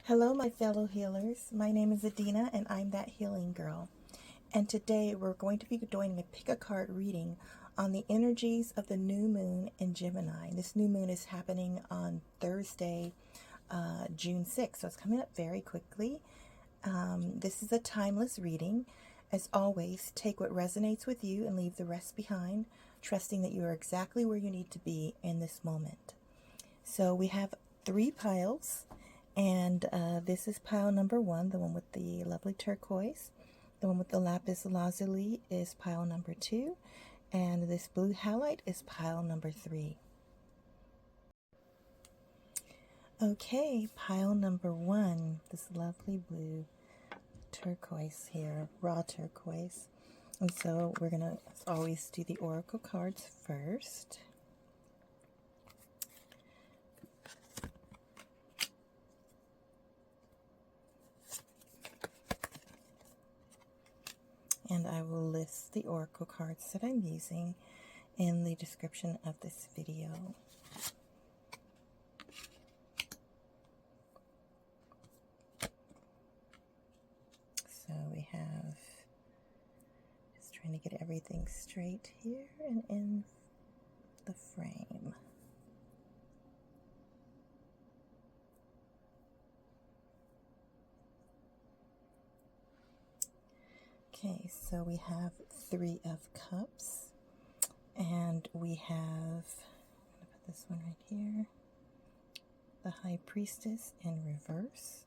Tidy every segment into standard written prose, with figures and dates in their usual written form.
Hello, my fellow healers. My name is Adina, and I'm that healing girl. And today we're going to be doing a pick a card reading on the energies of the new moon in Gemini. This new moon is happening on Thursday, June 6th, so it's coming up very quickly. This is a timeless reading. As always, take what resonates with you and leave the rest behind, trusting that you are exactly where you need to be in this moment. So we have 3 piles. And this is pile number 1, the one with the lovely turquoise. The one with the lapis lazuli is pile number 2. And this blue halite is pile number 3. Okay, pile number 1, this lovely blue turquoise here, raw turquoise. And so we're going to, as always, do the oracle cards first. And I will list the oracle cards that I'm using in the description of this video. So we have, just trying to get everything straight here and in the frame. Okay, so we have 3 of Cups, and we have, I'm going to put this one right here, the High Priestess in reverse.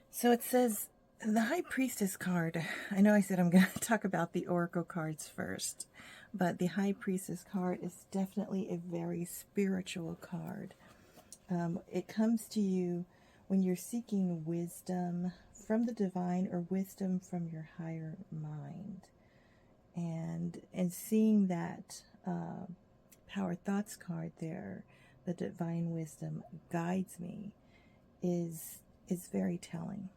So it says, the High Priestess card, I know I said I'm going to talk about the Oracle cards first, but the High Priestess card is definitely a very spiritual card. It comes to you when you're seeking wisdom from the divine or wisdom from your higher mind. And seeing that Power Thoughts card there, the divine wisdom guides me, is very telling.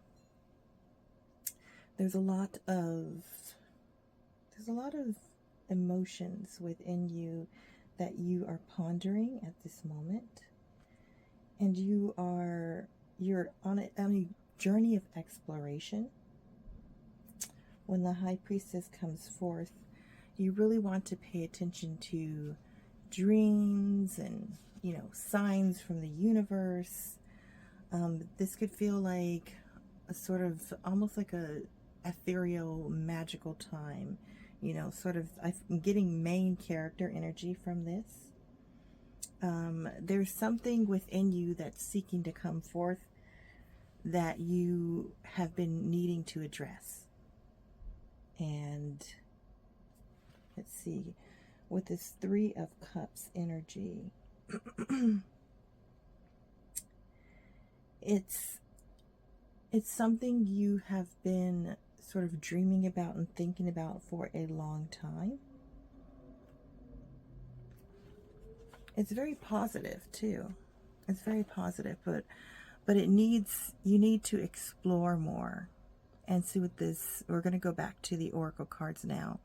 There's a lot of emotions within you that you are pondering at this moment, and you're on a journey of exploration. When the High Priestess comes forth, you really want to pay attention to dreams and, signs from the universe. This could feel like a sort of, almost like a ethereal, magical time. I'm getting main character energy from this. There's something within you that's seeking to come forth that you have been needing to address. And let's see, with this 3 of Cups energy, it's something you have been sort of dreaming about and thinking about for a long time. It's very positive too. It's very positive, but you need to explore more. And see, with this, we're going to go back to the oracle cards now.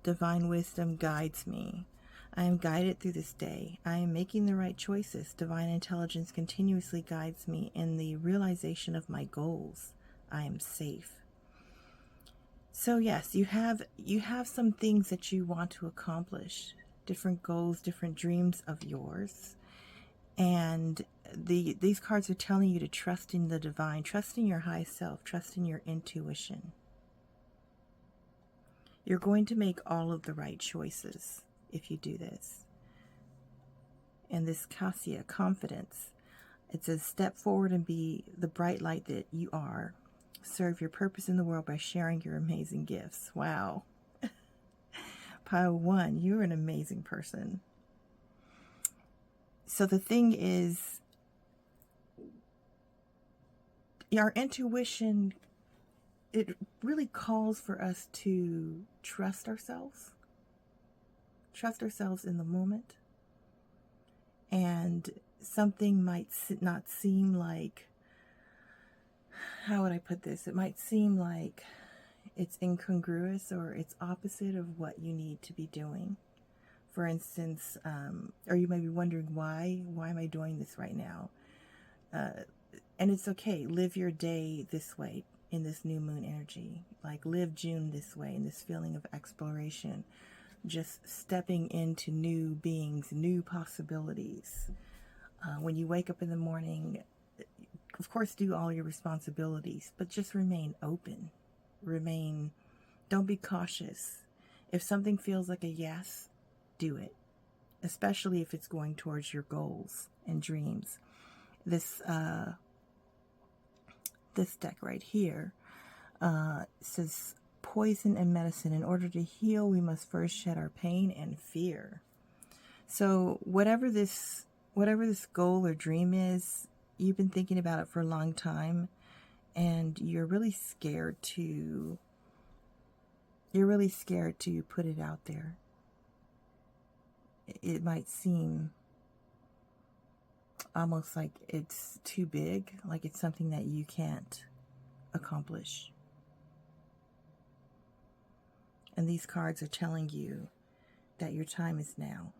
Divine wisdom guides me. I am guided through this day. I am making the right choices. Divine intelligence continuously guides me in the realization of my goals. I am safe. So yes, you have some things that you want to accomplish, different goals, different dreams of yours. And these cards are telling you to trust in the divine, trust in your high self, trust in your intuition. You're going to make all of the right choices if you do this. And this Cassia, confidence, it says step forward and be the bright light that you are. Serve your purpose in the world by sharing your amazing gifts. Wow. Pile 1, you're an amazing person. So the thing is, our intuition, it really calls for us to trust ourselves in the moment. And something might not seem like, how would I put this? It might seem like it's incongruous or it's opposite of what you need to be doing. For instance, or you may be wondering why am I doing this right now? And it's okay. Live your day this way in this new moon energy. Like live June this way, in this feeling of exploration. Just stepping into new beings, new possibilities. When you wake up in the morning, of course, do all your responsibilities, but just remain open. Don't be cautious. If something feels like a yes, do it. Especially if it's going towards your goals and dreams. This deck right here says poison and medicine. In order to heal, we must first shed our pain and fear. So whatever this goal or dream is, you've been thinking about it for a long time, and you're really scared to put it out there. It might seem almost like it's too big, like it's something that you can't accomplish. And these cards are telling you that your time is now.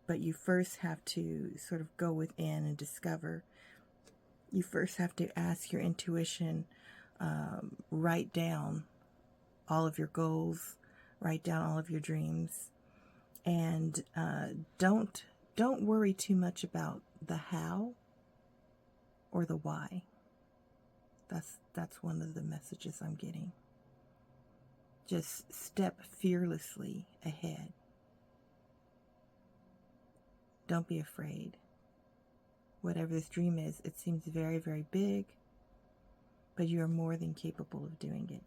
But you first have to sort of go within and discover. You first have to ask your intuition, write down all of your goals, write down all of your dreams, and don't worry too much about the how or the why. That's one of the messages I'm getting. Just step fearlessly ahead. Don't be afraid. Whatever this dream is, it seems very, very big, but you are more than capable of doing it.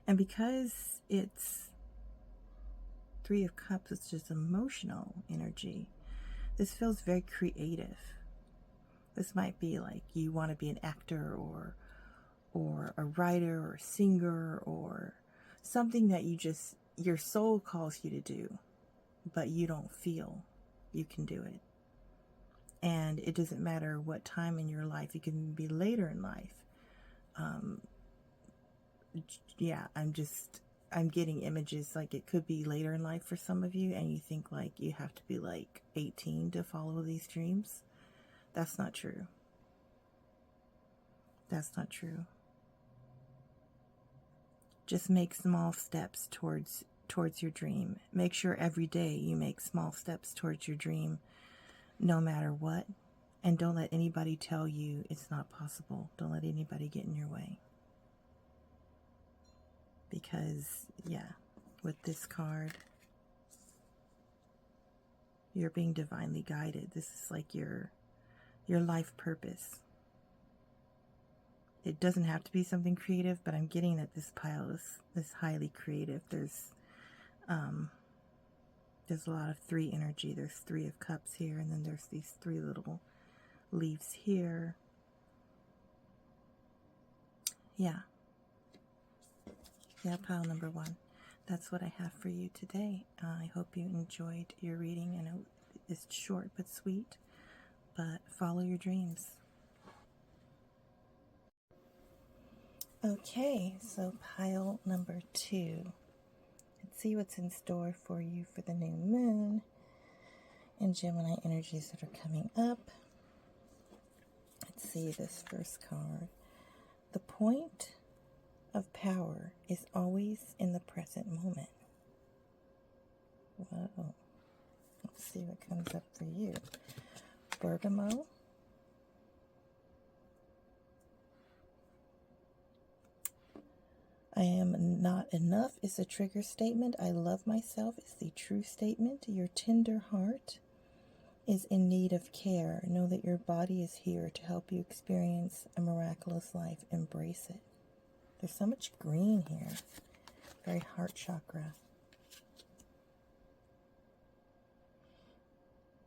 And because it's Three of Cups, it's just emotional energy. This feels very creative. This might be like you want to be an actor or a writer or a singer or something that your soul calls you to do, but you don't feel you can do it. And it doesn't matter what time in your life. It can be later in life. I'm getting images like it could be later in life for some of you, and you think like you have to be like 18 to follow these dreams. That's not true. That's not true. Just make small steps towards your dream. Make sure every day you make small steps towards your dream, no matter what. And don't let anybody tell you it's not possible. Don't let anybody get in your way. Because, yeah, with this card, you're being divinely guided. This is like your life purpose. It doesn't have to be something creative, but I'm getting that this pile is highly creative. There's a lot of three energy. There's Three of Cups here, and then there's these three little leaves here. Yeah, pile number 1. That's what I have for you today. I hope you enjoyed your reading. I know it's short but sweet, but follow your dreams. Okay, so pile number 2. Let's see what's in store for you for the new moon and Gemini energies that are coming up. Let's see this first card. The point of power is always in the present moment. Whoa. Let's see what comes up for you. Bergamo. I am not enough is a trigger statement. I love myself is the true statement. Your tender heart is in need of care. Know that your body is here to help you experience a miraculous life. Embrace it. There's so much green here. Very heart chakra.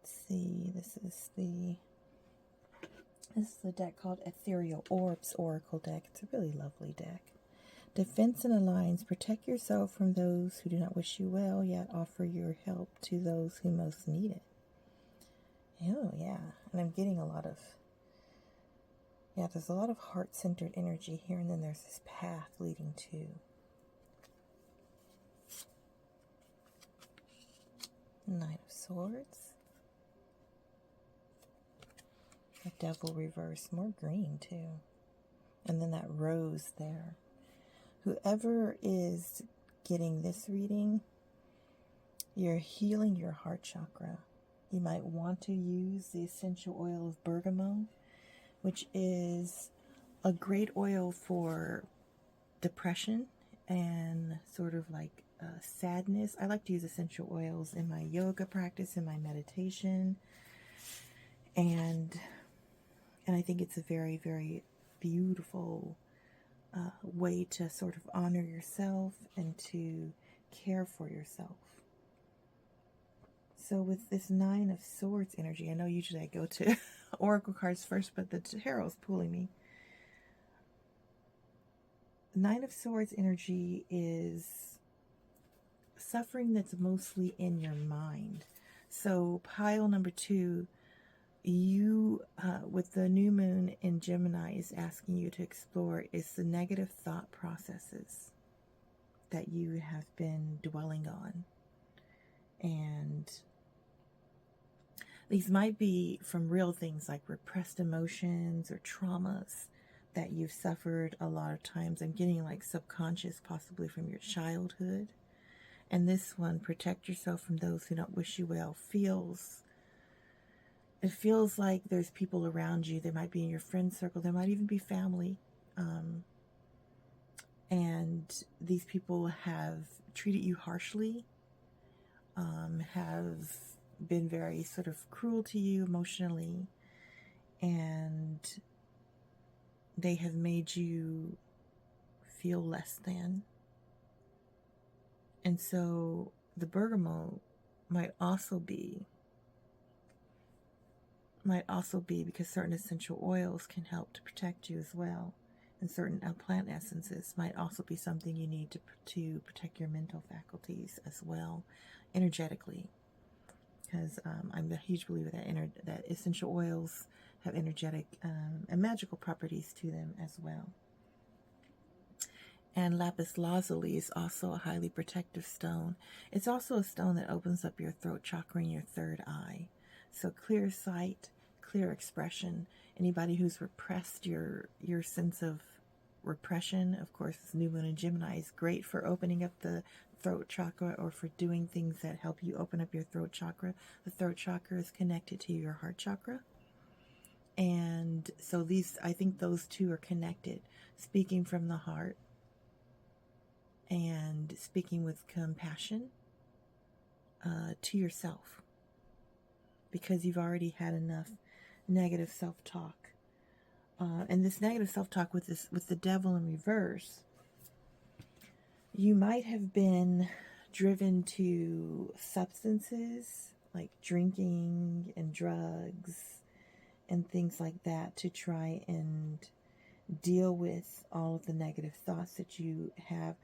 Let's see. This is the deck called Ethereal Orbs Oracle deck. It's a really lovely deck. Defense and alliance. Protect yourself from those who do not wish you well, yet offer your help to those who most need it. Oh, yeah. And I'm getting a lot of, there's a lot of heart-centered energy here, and then there's this path leading to Nine of Swords. The Devil reverse. More green, too. And then that rose there. Whoever is getting this reading, you're healing your heart chakra. You might want to use the essential oil of bergamot, which is a great oil for depression and sort of like sadness. I like to use essential oils in my yoga practice, in my meditation, and I think it's a very, very beautiful way to sort of honor yourself and to care for yourself. So with this Nine of Swords energy, I know usually I go to Oracle cards first, but the Tarot's pulling me. Nine of Swords energy is suffering that's mostly in your mind. So pile number 2, you, with the new moon in Gemini, is asking you to explore is the negative thought processes that you have been dwelling on. And these might be from real things like repressed emotions or traumas that you've suffered a lot of times. I'm getting like subconscious, possibly from your childhood. And this one, protect yourself from those who don't wish you well, it feels like there's people around you. They might be in your friend circle. There might even be family. And these people have treated you harshly, have been very sort of cruel to you emotionally, and they have made you feel less than. And so the bergamot might also be because certain essential oils can help to protect you as well, and certain plant essences might also be something you need to protect your mental faculties as well, energetically. Because I'm a huge believer that essential oils have energetic and magical properties to them as well. And lapis lazuli is also a highly protective stone. It's also a stone that opens up your throat chakra and your third eye. So clear sight, clear expression. Anybody who's repressed your sense of repression, of course, this new moon in Gemini is great for opening up the throat chakra or for doing things that help you open up your throat chakra. The throat chakra is connected to your heart chakra. And so I think those two are connected. Speaking from the heart and speaking with compassion to yourself, because you've already had enough negative self-talk. And this negative self-talk with the devil in reverse, you might have been driven to substances like drinking and drugs and things like that to try and deal with all of the negative thoughts that you have.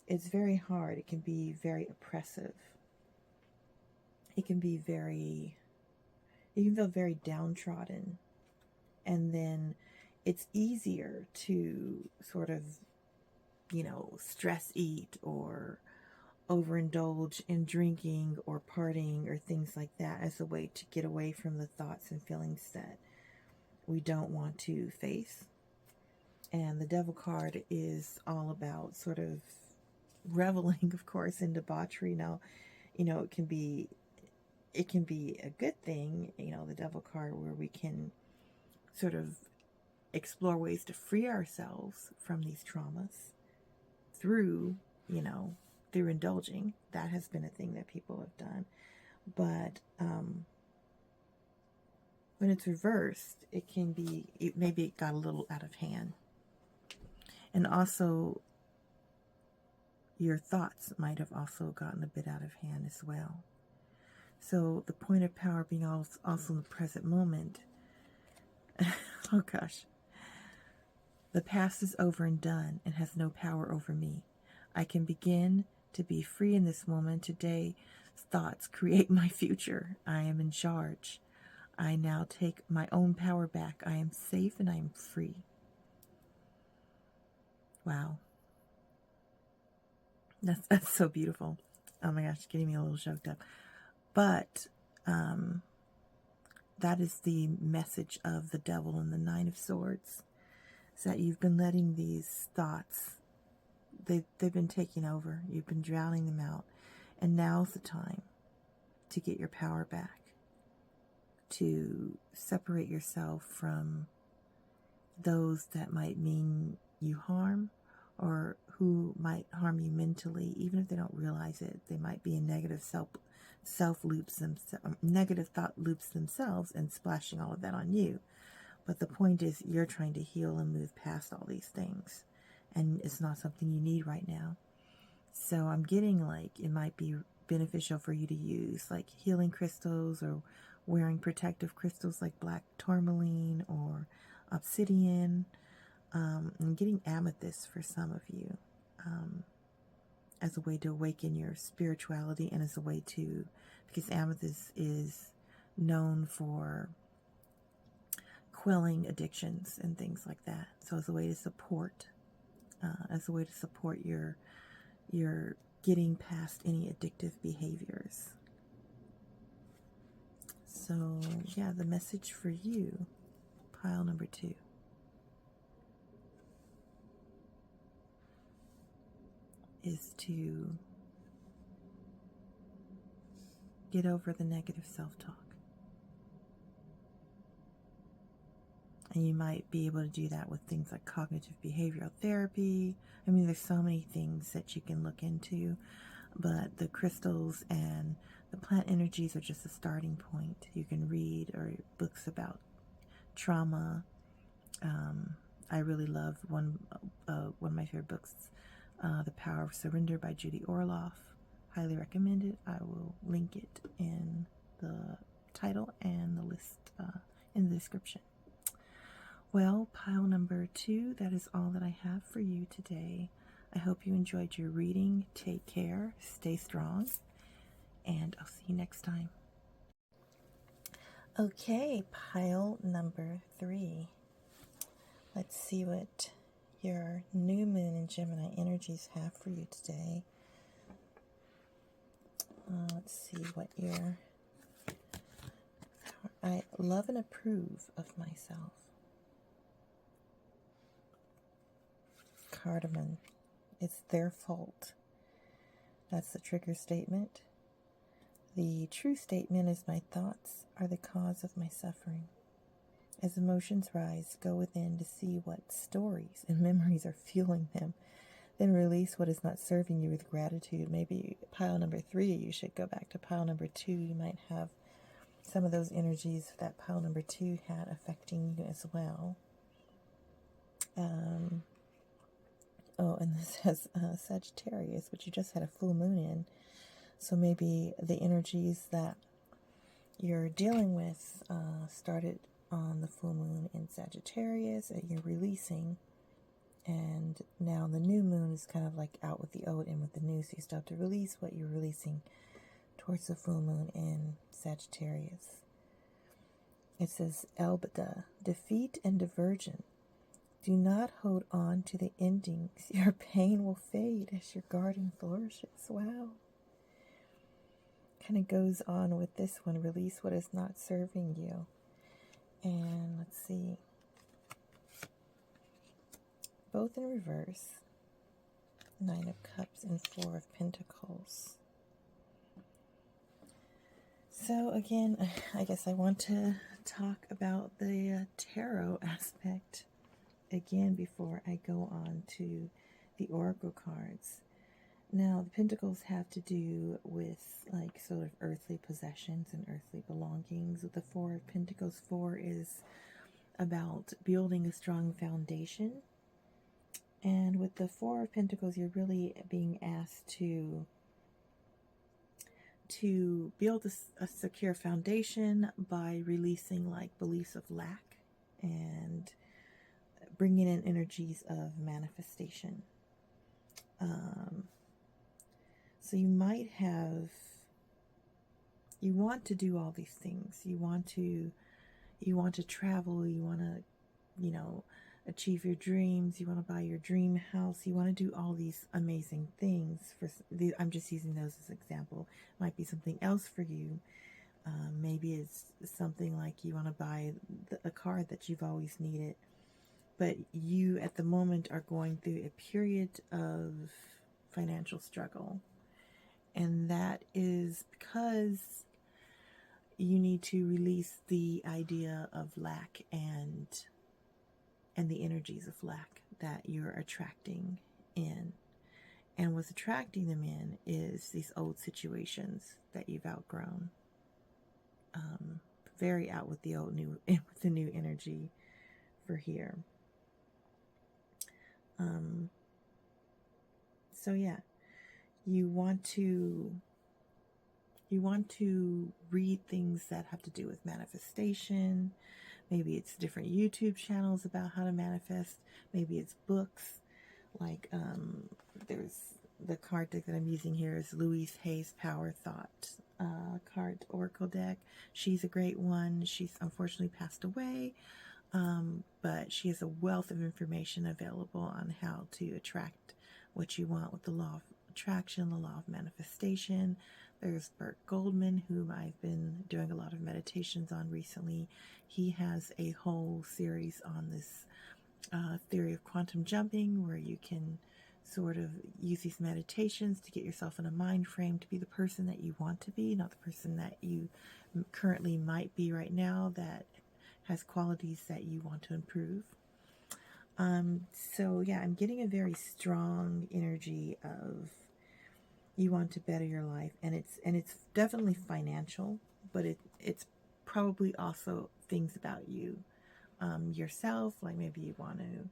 It's very hard. It can be very oppressive. You can feel very downtrodden. And then it's easier to sort of, stress eat or overindulge in drinking or partying or things like that as a way to get away from the thoughts and feelings that we don't want to face. And the Devil card is all about sort of reveling, of course, in debauchery. Now, it can be a good thing, the Devil card, where we can sort of explore ways to free ourselves from these traumas through indulging. That has been a thing that people have done. But when it's reversed, maybe it got a little out of hand. And also, your thoughts might have also gotten a bit out of hand as well. So the point of power being also in the present moment. Oh gosh. The past is over and done and has no power over me. I can begin to be free in this moment. Today's thoughts create my future. I am in charge. I now take my own power back. I am safe and I am free. Wow. That's so beautiful. Oh my gosh, getting me a little choked up. But that is the message of the devil and the Nine of Swords. Is that you've been letting these thoughts, they've been taking over. You've been drowning them out. And now's the time to get your power back, to separate yourself from those that might mean you harm, or who might harm you mentally, even if they don't realize it. They might be in negative negative thought loops themselves and splashing all of that on you. But the point is, you're trying to heal and move past all these things, and it's not something you need right now. So I'm getting like it might be beneficial for you to use like healing crystals, or wearing protective crystals like black tourmaline or obsidian. I'm getting amethyst for some of you, as a way to awaken your spirituality, and as a way to, because amethyst is known for quelling addictions and things like that. So as a way to support, your getting past any addictive behaviors. So yeah, the message for you, pile number 2. Is to get over the negative self-talk. And you might be able to do that with things like cognitive behavioral therapy. I mean, there's so many things that you can look into, but the crystals and the plant energies are just a starting point. You can read or books about trauma. I really love one of my favorite books, The Power of Surrender by Judy Orloff. Highly recommend it. I will link it in the title and the list in the description. Well, pile number 2, that is all that I have for you today. I hope you enjoyed your reading. Take care, stay strong, and I'll see you next time. Okay, pile number 3. Let's see what your new moon and Gemini energies have for you today. Let's see what your... I love and approve of myself. Cardamom. It's their fault. That's the trigger statement. The true statement is my thoughts are the cause of my suffering. As emotions rise, go within to see what stories and memories are fueling them. Then release what is not serving you with gratitude. Maybe pile number 3, you should go back to pile number 2. You might have some of those energies that pile number 2 had affecting you as well. Oh, and this has Sagittarius, which you just had a full moon in. So maybe the energies that you're dealing with started on the full moon in Sagittarius that you're releasing. And now the new moon is kind of like out with the old, in with the new. So you still have to release what you're releasing towards the full moon in Sagittarius. It says, Elbada, defeat and diversion. Do not hold on to the endings. Your pain will fade as your garden flourishes. Wow. Kind of goes on with this one. Release what is not serving you. And let's see. Both in reverse. 9 of Cups and 4 of Pentacles. So again, I guess I want to talk about the tarot aspect again before I go on to the oracle cards. Now, the pentacles have to do with like sort of earthly possessions and earthly belongings. With the 4 of Pentacles, 4 is about building a strong foundation. And with the 4 of Pentacles, you're really being asked to build a secure foundation by releasing like beliefs of lack and bringing in energies of manifestation. So you might have, you want to do all these things. You want to travel. You want to, achieve your dreams, you want to buy your dream house, you want to do all these amazing things. I'm just using those as an example. Might be something else for you. Maybe it's something like you want to buy a car that you've always needed, but you at the moment are going through a period of financial struggle, and that is because you need to release the idea of lack and the energies of lack that you're attracting in. And what's attracting them in is these old situations that you've outgrown. Very out with the old, new with the new energy for here. So yeah, you want to read things that have to do with manifestation. Maybe it's different YouTube channels about how to manifest. Maybe it's books. Like there's the card deck that I'm using here is Louise Hay's Power Thought card oracle deck. She's a great one. She's unfortunately passed away, but she has a wealth of information available on how to attract what you want with the law of attraction, the law of manifestation. There's Bert Goldman, whom I've been doing a lot of meditations on recently. He has a whole series on this theory of quantum jumping, where you can sort of use these meditations to get yourself in a mind frame to be the person that you want to be, not the person that you currently might be right now that has qualities that you want to improve. So yeah, I'm getting a very strong energy of you want to better your life, and it's definitely financial, but it's probably also things about you, yourself. Like maybe you want to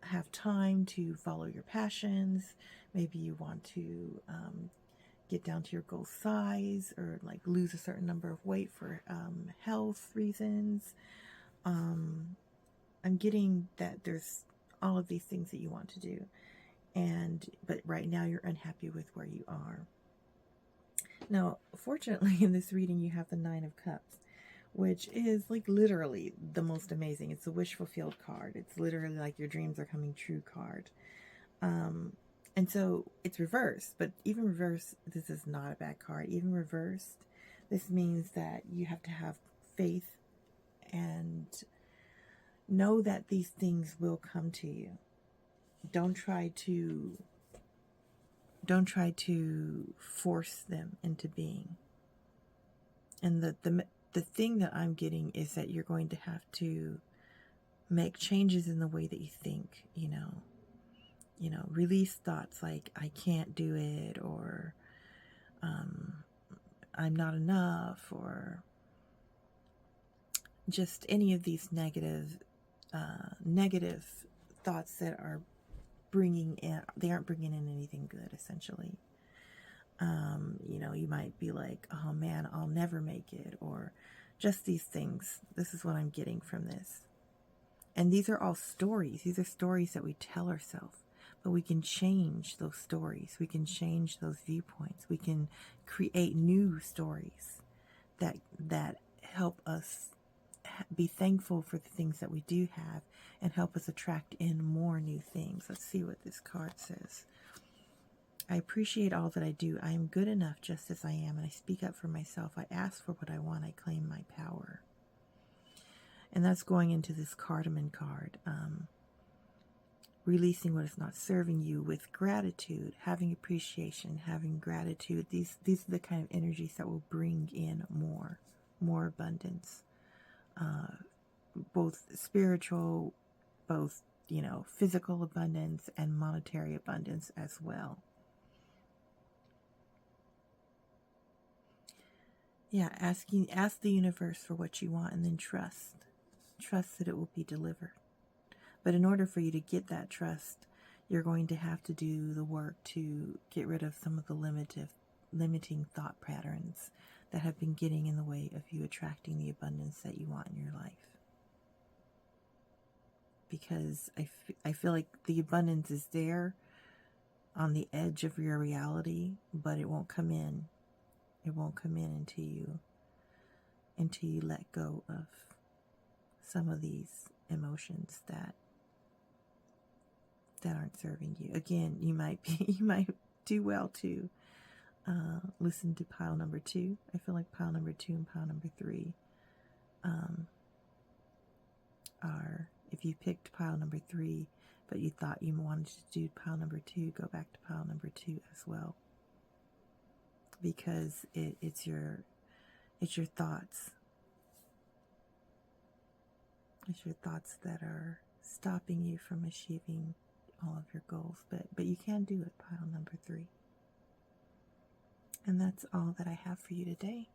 have time to follow your passions. Maybe you want to get down to your goal size, or like lose a certain number of weight for health reasons. I'm getting that there's all of these things that you want to do, but right now you're unhappy with where you are. Now, fortunately, in this reading you have the Nine of Cups, which is like literally the most amazing. It's a wish fulfilled card. It's literally like your dreams are coming true card. And so it's reversed, but even reversed, this is not a bad card. Even reversed, this means that you have to have faith and know that these things will come to you. Don't try to force them into being. And the thing that I'm getting is that you're going to have to make changes in the way that you think, release thoughts like I can't do it, or I'm not enough, or just any of these negative thoughts that are they aren't bringing in anything good, essentially. You might be like, oh man, I'll never make it, or just these things. This is what I'm getting from this. And these are all stories. These are stories that we tell ourselves, but we can change those stories. We can change those viewpoints. We can create new stories that help us be thankful for the things that we do have and help us attract in more new things. Let's see what this card says. I appreciate all that I do. I am good enough just as I am, and I speak up for myself. I ask for what I want. I claim my power. And that's going into this cardamom card. Releasing what is not serving you with gratitude, having appreciation, having gratitude. These are the kind of energies that will bring in more abundance. Both spiritual, both, physical abundance and monetary abundance as well. Yeah, ask the universe for what you want, and then trust that it will be delivered. But in order for you to get that trust, you're going to have to do the work to get rid of some of the limiting thought patterns that have been getting in the way of you attracting the abundance that you want in your life. Because I feel like the abundance is there on the edge of your reality, but it won't come in. It won't come in until you let go of some of these emotions that that aren't serving you. Again, you might do well to listen to pile number 2. I feel like pile number 2 and pile number 3 are, if you picked pile number 3, but you thought you wanted to do pile number 2, go back to pile number 2 as well, because it's your thoughts. It's your thoughts that are stopping you from achieving all of your goals, but you can do it, pile number 3. And that's all that I have for you today.